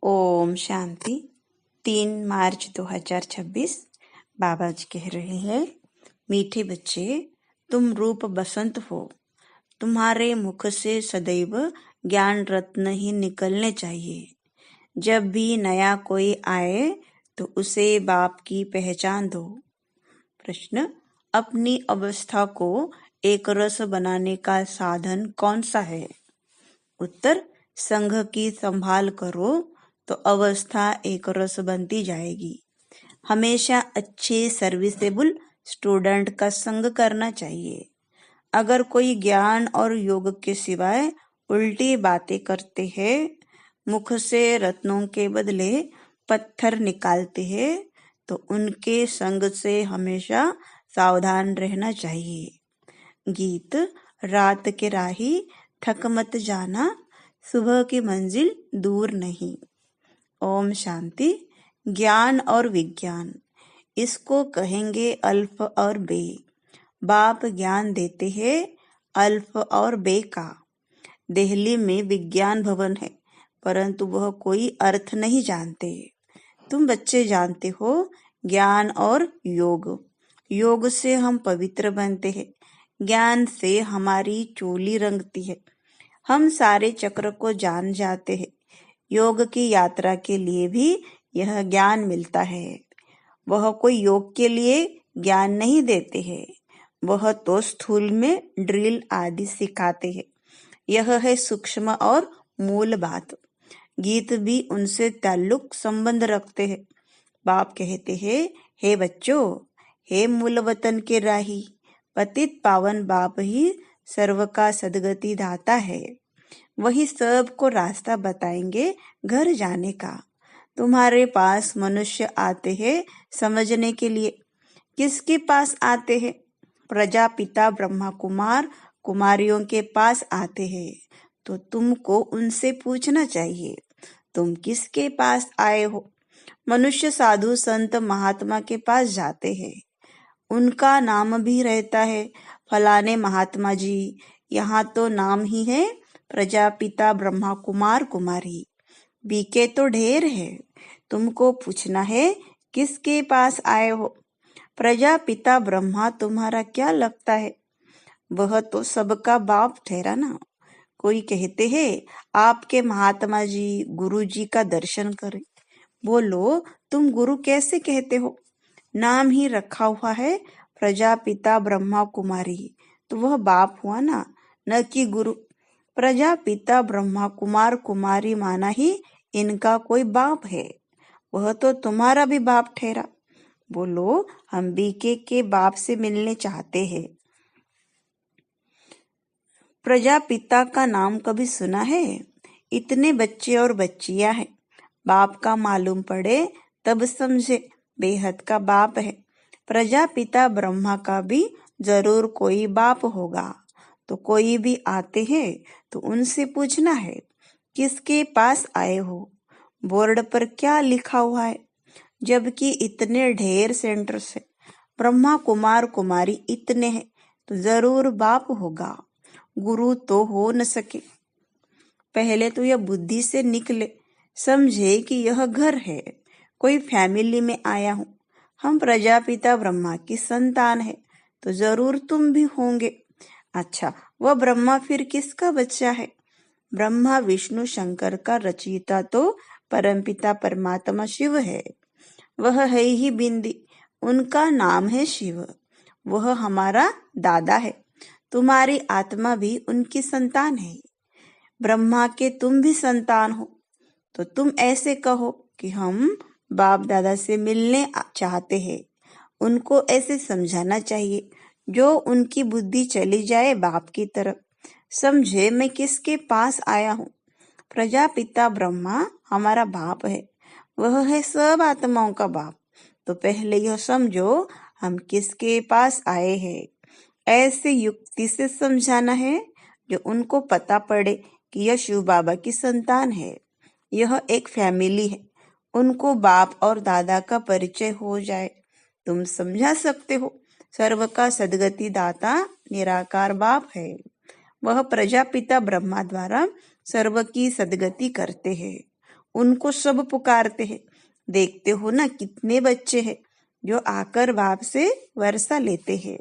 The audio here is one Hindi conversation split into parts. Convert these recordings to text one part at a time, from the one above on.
ओम शांति। 3 मार्च 2026 बाबा जी कह रहे हैं, मीठे बच्चे, तुम रूप बसंत हो। तुम्हारे मुख से सदैव ज्ञान रत्न ही निकलने चाहिए। जब भी नया कोई आए तो उसे बाप की पहचान दो। प्रश्न, अपनी अवस्था को एक रस बनाने का साधन कौन सा है? उत्तर, संघ की संभाल करो तो अवस्था एक रस बनती जाएगी। हमेशा अच्छे सर्विसेबल स्टूडेंट का संग करना चाहिए। अगर कोई ज्ञान और योग के सिवाय उल्टी बातें करते हैं, मुख से रत्नों के बदले पत्थर निकालते हैं, तो उनके संग से हमेशा सावधान रहना चाहिए। गीत, रात के राही थक मत जाना, सुबह की मंजिल दूर नहीं। ओम शांति। ज्ञान और विज्ञान, इसको कहेंगे अल्फ और बे। बाप ज्ञान देते हैं अल्फ और बे का। दिल्ली में विज्ञान भवन है, परंतु वह कोई अर्थ नहीं जानते। तुम बच्चे जानते हो ज्ञान और योग। योग से हम पवित्र बनते हैं, ज्ञान से हमारी चोली रंगती है। हम सारे चक्र को जान जाते हैं। योग की यात्रा के लिए भी यह ज्ञान मिलता है। वह कोई योग के लिए ज्ञान नहीं देते हैं, वह तो स्थूल में ड्रिल आदि सिखाते हैं। यह है सूक्ष्म और मूल बात। गीत भी उनसे ताल्लुक संबंध रखते हैं। बाप कहते हैं, हे बच्चों, हे मूल वतन के राही, पतित पावन बाप ही सर्व का सदगति दाता है। वही सबको रास्ता बताएंगे घर जाने का। तुम्हारे पास मनुष्य आते हैं समझने के लिए। किसके पास आते हैं? प्रजापिता ब्रह्मा कुमार कुमारियों के पास आते हैं। तो तुमको उनसे पूछना चाहिए, तुम किसके पास आए हो? मनुष्य साधु संत महात्मा के पास जाते हैं। उनका नाम भी रहता है, फलाने महात्मा जी। यहाँ तो नाम ही है प्रजापिता ब्रह्मा कुमार कुमारी। बीके तो ढेर है। तुमको पूछना है किसके पास आए हो? प्रजापिता ब्रह्मा तुम्हारा क्या लगता है? वह तो सबका बाप ठहरा ना। कोई कहते हैं आपके महात्मा जी गुरु जी का दर्शन करें। बोलो, तुम गुरु कैसे कहते हो? नाम ही रखा हुआ है प्रजापिता ब्रह्मा कुमारी, तो वह बाप हुआ ना, न कि गुरु। प्रजापिता ब्रह्मा कुमार कुमारी माना ही इनका कोई बाप है। वह तो तुम्हारा भी बाप ठहरा। बोलो, हम बीके के बाप से मिलने चाहते हैं। प्रजापिता का नाम कभी सुना है? इतने बच्चे और बच्चियां हैं। बाप का मालूम पड़े तब समझे, बेहद का बाप है। प्रजापिता ब्रह्मा का भी जरूर कोई बाप होगा। तो कोई भी आते हैं तो उनसे पूछना है, किसके पास आए हो? बोर्ड पर क्या लिखा हुआ है? जबकि इतने ढेर सेंटर से ब्रह्मा कुमार कुमारी इतने हैं, तो जरूर बाप होगा। गुरु तो हो न सके। पहले तो यह बुद्धि से निकले, समझे कि यह घर है, कोई फैमिली में आया हूँ। हम प्रजापिता ब्रह्मा की संतान है, तो जरूर तुम भी होंगे। अच्छा, वह ब्रह्मा फिर किसका बच्चा है? ब्रह्मा विष्णु शंकर का रचयिता तो परमपिता परमात्मा शिव है। वह है ही बिंदी, उनका नाम है शिव। वह हमारा दादा है। तुम्हारी आत्मा भी उनकी संतान है। ब्रह्मा के तुम भी संतान हो। तो तुम ऐसे कहो कि हम बाप दादा से मिलने चाहते हैं। उनको ऐसे समझाना चाहिए जो उनकी बुद्धि चली जाए बाप की तरफ। समझे मैं किसके पास आया हूँ? प्रजापिता ब्रह्मा हमारा बाप है। वह है सब आत्माओं का बाप। तो पहले यह समझो हम किसके पास आए हैं। ऐसे युक्ति से समझाना है जो उनको पता पड़े कि यह शिव बाबा की संतान है। यह एक फैमिली है। उनको बाप और दादा का परिचय हो जाए। तुम समझा सकते हो, सर्व का सदगति दाता निराकार बाप है। वह प्रजापिता ब्रह्मा द्वारा सर्व की सदगति करते हैं। उनको सब पुकारते हैं। देखते हो ना कितने बच्चे हैं जो आकर बाप से वर्षा लेते हैं।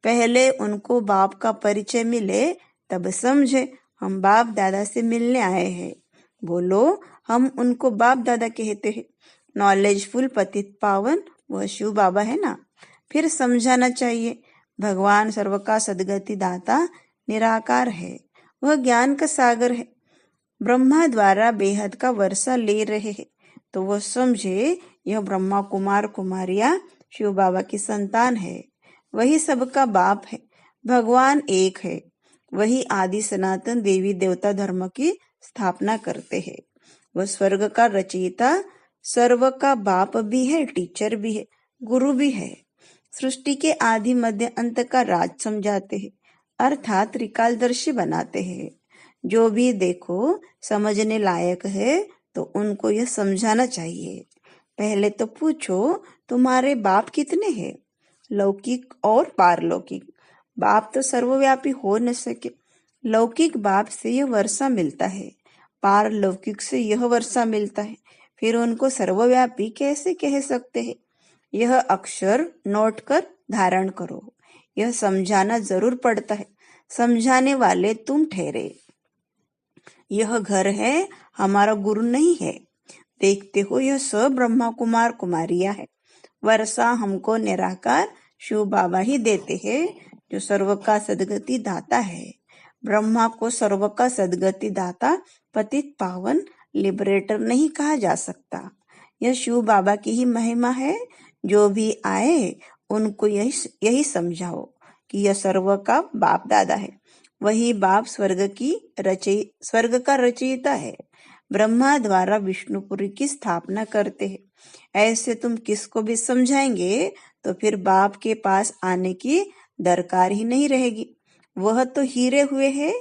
पहले उनको बाप का परिचय मिले तब समझे हम बाप दादा से मिलने आए हैं। बोलो, हम उनको बाप दादा कहते हैं। नॉलेजफुल पतित पावन वह शिव बाबा है ना। फिर समझाना चाहिए भगवान सर्व का सदगति दाता निराकार है, वह ज्ञान का सागर है। ब्रह्मा द्वारा बेहद का वर्षा ले रहे हैं तो वह समझे यह ब्रह्मा कुमार कुमारियां शिव बाबा की संतान है। वही सबका बाप है। भगवान एक है। वही आदि सनातन देवी देवता धर्म की स्थापना करते हैं। वह स्वर्ग का रचयिता, सर्व का बाप भी है, टीचर भी है, गुरु भी है। सृष्टि के आदि मध्य अंत का राज समझाते हैं, अर्थात त्रिकालदर्शी बनाते हैं। जो भी देखो समझने लायक है तो उनको यह समझाना चाहिए। पहले तो पूछो तुम्हारे बाप कितने हैं, लौकिक और पारलौकिक। बाप तो सर्वव्यापी हो न सके। लौकिक बाप से यह वर्षा मिलता है, पारलौकिक से यह वर्षा मिलता है, फिर उनको सर्वव्यापी कैसे कह सकते हैं? यह अक्षर नोट कर धारण करो। यह समझाना जरूर पड़ता है। समझाने वाले तुम ठहरे। यह घर है, हमारा गुरु नहीं है। देखते हो यह सब ब्रह्मा कुमार कुमारियां है। वर्षा हमको निराकार शिव बाबा ही देते हैं जो सर्व का सदगति दाता है। ब्रह्मा को सर्व का सदगति दाता पतित पावन लिबरेटर नहीं कहा जा सकता। यह शिव बाबा की ही महिमा है। जो भी आए उनको यही समझाओ कि यह सर्व का बाप दादा है। वही बाप स्वर्ग का रचयिता है। ब्रह्मा द्वारा विष्णुपुरी की स्थापना करते हैं। ऐसे तुम किसको भी समझाएंगे तो फिर बाप के पास आने की दरकार ही नहीं रहेगी। वह तो हीरे हुए है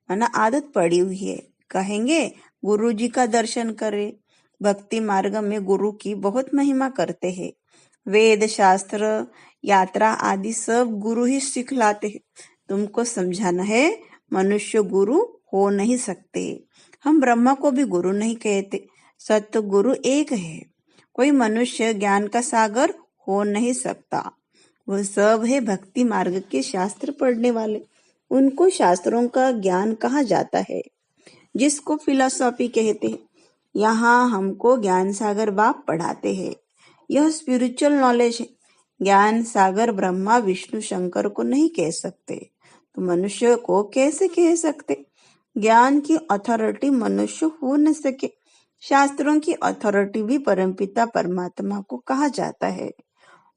ना, आदत पड़ी हुई है। कहेंगे गुरु जी का दर्शन करे। भक्ति मार्ग में गुरु की बहुत महिमा करते हैं। वेद शास्त्र यात्रा आदि सब गुरु ही सिखलाते हैं। तुमको समझाना है मनुष्य गुरु हो नहीं सकते। हम ब्रह्मा को भी गुरु नहीं कहते। सत्य गुरु एक है। कोई मनुष्य ज्ञान का सागर हो नहीं सकता। वह सब है भक्ति मार्ग के शास्त्र पढ़ने वाले। उनको शास्त्रों का ज्ञान कहा जाता है, जिसको फिलॉसफी कहते हैं। यहाँ हमको ज्ञान सागर बाप पढ़ाते हैं। यह स्पिरिचुअल नॉलेज है। ज्ञान सागर ब्रह्मा विष्णु शंकर को नहीं कह सकते तो मनुष्य को कैसे कह सकते? ज्ञान की अथॉरिटी मनुष्य हो न सके। शास्त्रों की अथॉरिटी भी परमपिता परमात्मा को कहा जाता है।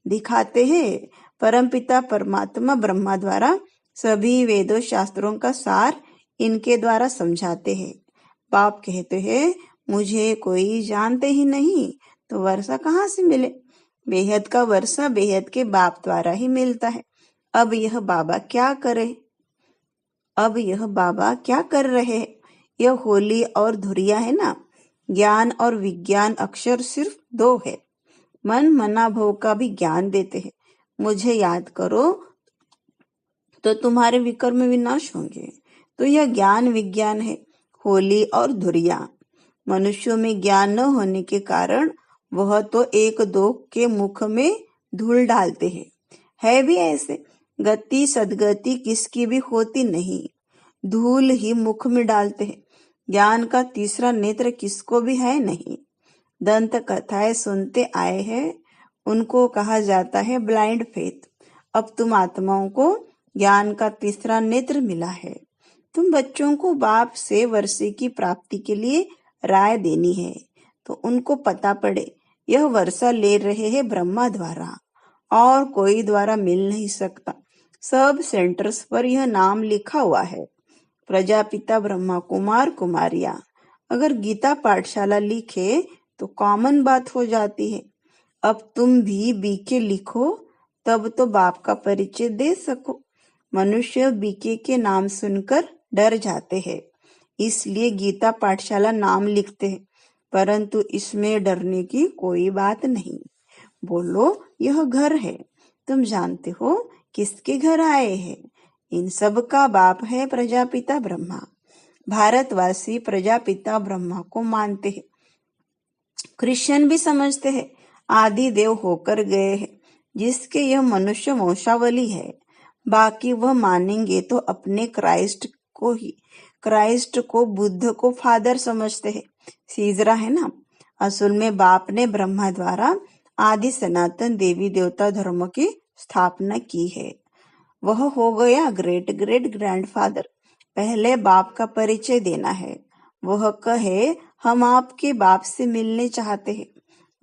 दिखाते हैं परमपिता परमात्मा ब्रह्मा द्वारा सभी वेदों शास्त्रों का सार इनके द्वारा समझाते हैं। बाप कहते हैं मुझे कोई जानते ही नहीं तो वर्षा कहाँ से मिले? बेहद का वर्षा बेहद के बाप द्वारा ही मिलता है। अब यह बाबा क्या कर रहे हैं? यह होली और धुरिया है ना। ज्ञान और विज्ञान अक्षर सिर्फ दो है। मन मना भव का भी ज्ञान देते हैं। मुझे याद करो तो तुम्हारे विकर्म विनाश होंगे। तो यह ज्ञान विज्ञान है, होली और धुरिया। मनुष्यों में ज्ञान न होने के कारण वह तो एक दो के मुख में धूल डालते हैं। है भी ऐसे। गति सदगति किसकी भी होती नहीं, धूल ही मुख में डालते हैं। ज्ञान का तीसरा नेत्र किसको भी है नहीं। दंत कथाएं सुनते आए हैं, उनको कहा जाता है ब्लाइंड फेथ। अब तुम आत्माओं को ज्ञान का तीसरा नेत्र मिला है। तुम बच्चों को बाप से वर्षे की प्राप्ति के लिए राय देनी है तो उनको पता पड़े यह वर्षा ले रहे हैं ब्रह्मा द्वारा और कोई द्वारा मिल नहीं सकता। सब सेंटर्स पर यह नाम लिखा हुआ है, प्रजापिता ब्रह्मा कुमार कुमारियां। अगर गीता पाठशाला लिखे तो कॉमन बात हो जाती है। अब तुम भी बीके लिखो तब तो बाप का परिचय दे सको। मनुष्य बीके के नाम सुनकर डर जाते हैं, इसलिए गीता पाठशाला नाम लिखते हैं, परंतु इसमें डरने की कोई बात नहीं। बोलो यह घर है। तुम जानते हो किसके घर आए हैं? इन सब का बाप है प्रजापिता ब्रह्मा। भारतवासी प्रजापिता ब्रह्मा को मानते हैं। क्रिश्चियन भी समझते हैं आदि देव होकर गए हैं, जिसके यह मनुष्य वंशावली है। बाकी वह मानेंगे तो अपने क्राइस्ट को बुद्ध को फादर समझते हैं। सीजरा है ना। असल में बाप ने ब्रह्मा द्वारा आदि सनातन देवी देवता धर्म की स्थापना की है। वह हो गया ग्रेट ग्रेट ग्रैंडफादर। पहले बाप का परिचय देना है। वह कहे हम आपके बाप से मिलने चाहते हैं।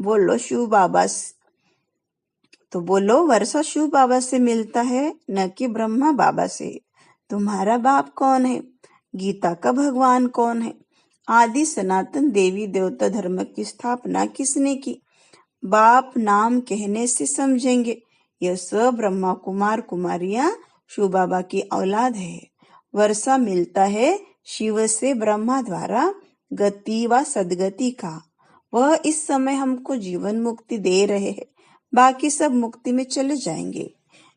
बोलो शिव बाबा तो बोलो वर्षा शिव बाबा से मिलता है, न कि ब्रह्मा बाबा से। तुम्हारा बाप कौन है? गीता का भगवान कौन है? आदि सनातन देवी देवता धर्म की स्थापना किसने की? बाप नाम कहने से समझेंगे यह सब ब्रह्मा कुमार कुमारियां शिव बाबा की औलाद है। वर्षा मिलता है शिव से ब्रह्मा द्वारा गति व सदगति का। वह इस समय हमको जीवन मुक्ति दे रहे हैं, बाकी सब मुक्ति में चले जाएंगे।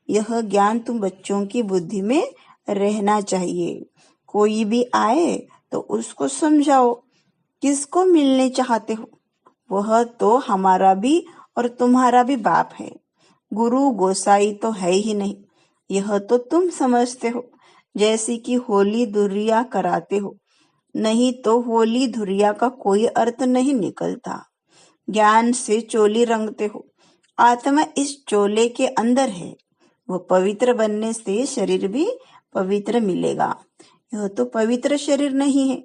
यह ज्ञान तुम बच्चों की बुद्धि में रहना चाहिए। कोई भी आए तो उसको समझाओ किसको मिलने चाहते हो। वह तो हमारा भी और तुम्हारा भी बाप है। गुरु गोसाई तो है ही नहीं, यह तो तुम समझते हो। जैसे कि होली धुरिया कराते हो, नहीं तो होली धुरिया का कोई अर्थ नहीं निकलता। ज्ञान से चोली रंगते हो, आत्मा इस चोले के अंदर है। वह पवित्र बनने से शरीर भी पवित्र मिलेगा। यह तो पवित्र शरीर नहीं है,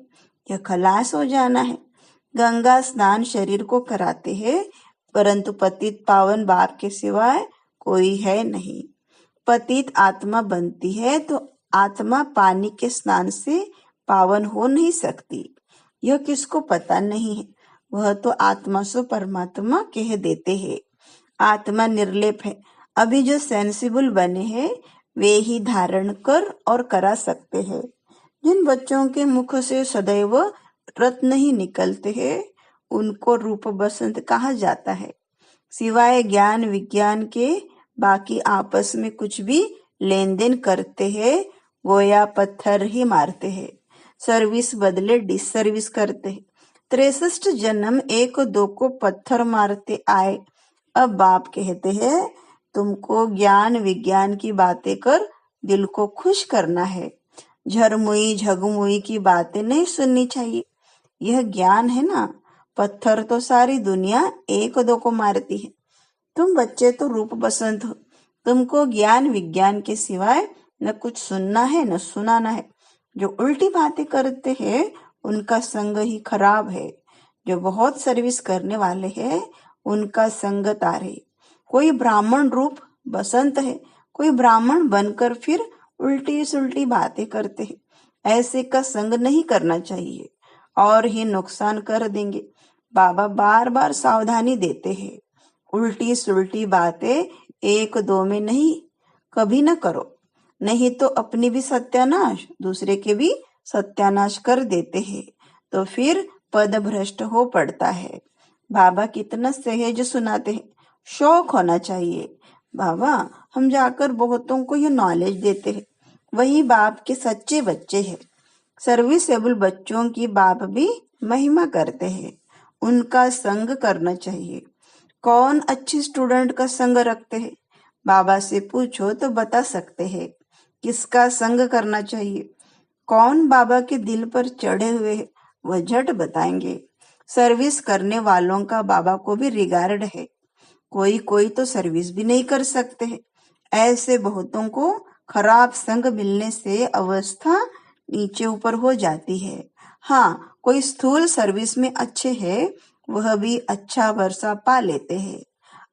यह खलास हो जाना है। गंगा स्नान शरीर को कराते हैं, परंतु पतित पावन बाप के सिवाय कोई है नहीं। पतित आत्मा बनती है तो आत्मा पानी के स्नान से पावन हो नहीं सकती। यह किसको पता नहीं है, वह तो आत्मा से परमात्मा कह देते हैं। आत्मा निर्लेप है। अभी जो सेंसिबल बने हैं वे ही धारण कर और करा सकते हैं। जिन बच्चों के मुख से सदैव रत्न ही निकलते हैं उनको रूप बसंत कहा जाता है। सिवाय ज्ञान विज्ञान के बाकी आपस में कुछ भी लेन देन करते हैं, गोया पत्थर ही मारते हैं। सर्विस बदले डिसर्विस करते हैं। 63 जन्म एक दो को पत्थर मारते आए। अब बाप कहते हैं तुमको ज्ञान विज्ञान की बातें कर दिल को खुश करना है। झरमुई झगमुई की बातें नहीं सुननी चाहिए। यह ज्ञान है ना। पत्थर तो सारी दुनिया एक दो को मारती है। तुम बच्चे तो रूप बसंत हो। तुमको ज्ञान विज्ञान के सिवाय न कुछ सुनना है न सुनाना है। जो उल्टी बातें करते हैं उनका संग ही खराब है। जो बहुत सर्विस करने वाले हैं उनका संग तारे। कोई ब्राह्मण रूप बसंत है, कोई ब्राह्मण बनकर फिर उल्टी सुल्टी बातें करते हैं। ऐसे का संग नहीं करना चाहिए और ही नुकसान कर देंगे। बाबा बार बार सावधानी देते हैं, उल्टी सुल्टी बातें एक दो में नहीं, कभी न करो, नहीं तो अपनी भी सत्यानाश दूसरे के भी सत्यानाश कर देते हैं, तो फिर पद भ्रष्ट हो पड़ता है। बाबा कितना सहज सुनाते हैं, शौक होना चाहिए। बाबा हम जाकर बहुतों को ये नॉलेज देते हैं, वही बाप के सच्चे बच्चे हैं। सर्विसेबल बच्चों की बाप भी महिमा करते हैं, उनका संग करना चाहिए। कौन अच्छे स्टूडेंट का संग रखते हैं? बाबा से पूछो तो बता सकते हैं किसका संग करना चाहिए। कौन बाबा के दिल पर चढ़े हुए हैं वह झट बताएंगे। सर्विस करने वालों का बाबा को भी रिगार्ड है। कोई कोई तो सर्विस भी नहीं कर सकते हैं। ऐसे बहुतों को खराब संग मिलने से अवस्था नीचे ऊपर हो जाती है। हाँ, कोई स्थूल सर्विस में अच्छे है, वह भी अच्छा वर्षा पा लेते हैं।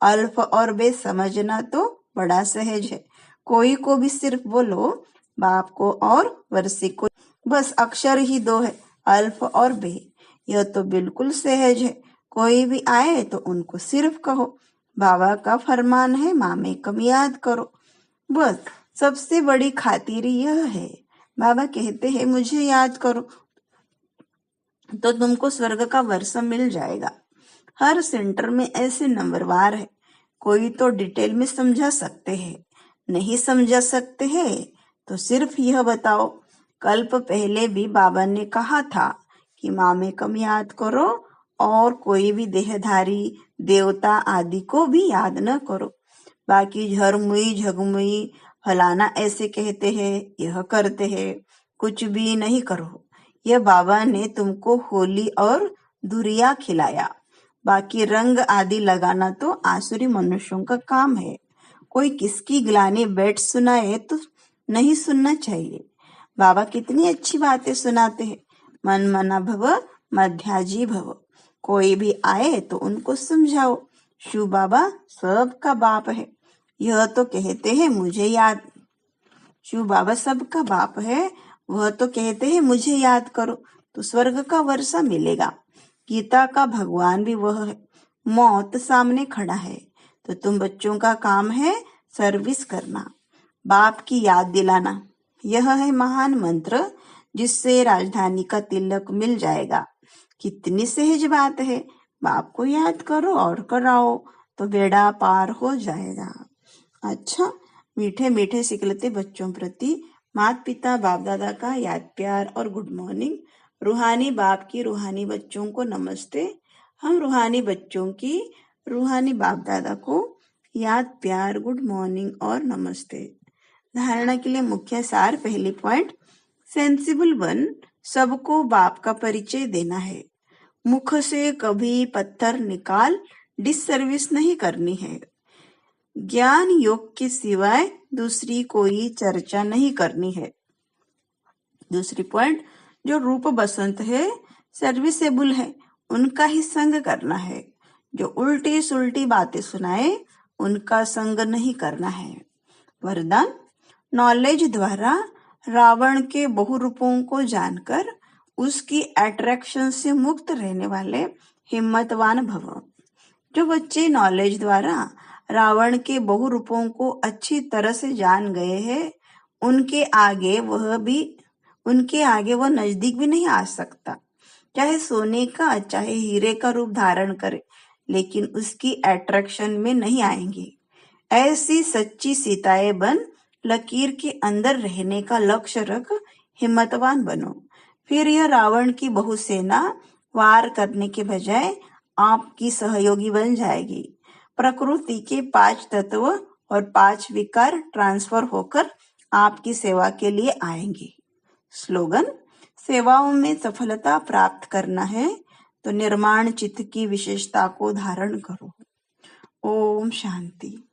अल्फ और बे समझना तो बड़ा सहज है। कोई को भी सिर्फ बोलो बाप को और वर्षी को, बस अक्षर ही दो है, अल्फ और बे। यह तो बिल्कुल सहज है। कोई भी आए तो उनको सिर्फ कहो बाबा का फरमान है मामे कम याद करो। बस सबसे बड़ी खातिरी यह है। बाबा कहते हैं मुझे याद करो तो तुमको स्वर्ग का वर्षा मिल जाएगा। हर सेंटर में ऐसे नंबरवार है। कोई तो डिटेल में समझा सकते हैं, नहीं समझा सकते हैं तो सिर्फ यह बताओ। कल्प पहले भी बाबा ने कहा था कि माँ में कम याद करो और कोई भी देहधारी देवता आदि को भी याद न करो। बाकी झरमुई झगमुई फलाना ऐसे कहते हैं, यह करते हैं, कुछ भी नहीं करो। यह बाबा ने तुमको होली और धुरिया खिलाया। बाकी रंग आदि लगाना तो आसुरी मनुष्यों का काम है। कोई किसकी ग्लानि बैठ सुनाए तो नहीं सुनना चाहिए। बाबा कितनी अच्छी बातें सुनाते हैं। मन मना भव मध्याजी भव। कोई भी आए तो उनको समझाओ, शिव बाबा सबका बाप है। यह तो कहते हैं मुझे याद, शिव बाबा सबका बाप है, वह तो कहते हैं मुझे याद करो तो स्वर्ग का वर्षा मिलेगा। गीता का भगवान भी वह है। मौत सामने खड़ा है तो तुम बच्चों का काम है सर्विस करना, बाप की याद दिलाना। यह है महान मंत्र जिससे राजधानी का तिलक मिल जाएगा। कितनी सहज बात है। बाप को याद करो और कराओ तो बेड़ा पार हो जाएगा। अच्छा, मीठे मीठे सिकलते बच्चों प्रति माता पिता बाप दादा का याद प्यार और गुड मॉर्निंग। रूहानी बाप की रूहानी बच्चों को नमस्ते। हम रूहानी बच्चों की रूहानी बाप दादा को याद प्यार गुड मॉर्निंग और नमस्ते। धारणा के लिए मुख्य सार, पहली पॉइंट, सेंसिबल वन सबको बाप का परिचय देना है। मुख से कभी पत्थर निकाल डिससर्विस नहीं करनी है। ज्ञान योग के सिवाय दूसरी कोई चर्चा नहीं करनी है। दूसरी पॉइंट, जो रूप बसंत है सर्विसेबल है, उनका ही संग करना है। जो उल्टी सुल्टी बातें सुनाए उनका संग नहीं करना है। वरदान, नॉलेज द्वारा रावण के बहुरूपों को जानकर उसकी अट्रैक्शन से मुक्त रहने वाले हिम्मतवान भव। जो बच्चे नॉलेज द्वारा रावण के बहुरूपों को अच्छी तरह से जान गए हैं, उनके आगे वह नजदीक भी नहीं आ सकता। चाहे सोने का चाहे हीरे का रूप धारण करे, लेकिन उसकी अट्रैक्शन में नहीं आएंगे। ऐसी सच्ची सीताएं बन लकीर के अंदर रहने का लक्ष्य रख हिम्मतवान बनो। फिर यह रावण की बहुसेना वार करने के बजाय आपकी सहयोगी बन जाएगी। प्रकृति के 5 तत्व और 5 विकार ट्रांसफर होकर आपकी सेवा के लिए आएंगे। स्लोगन, सेवाओं में सफलता प्राप्त करना है तो निर्माण चित्त की विशेषता को धारण करो। ओम शांति।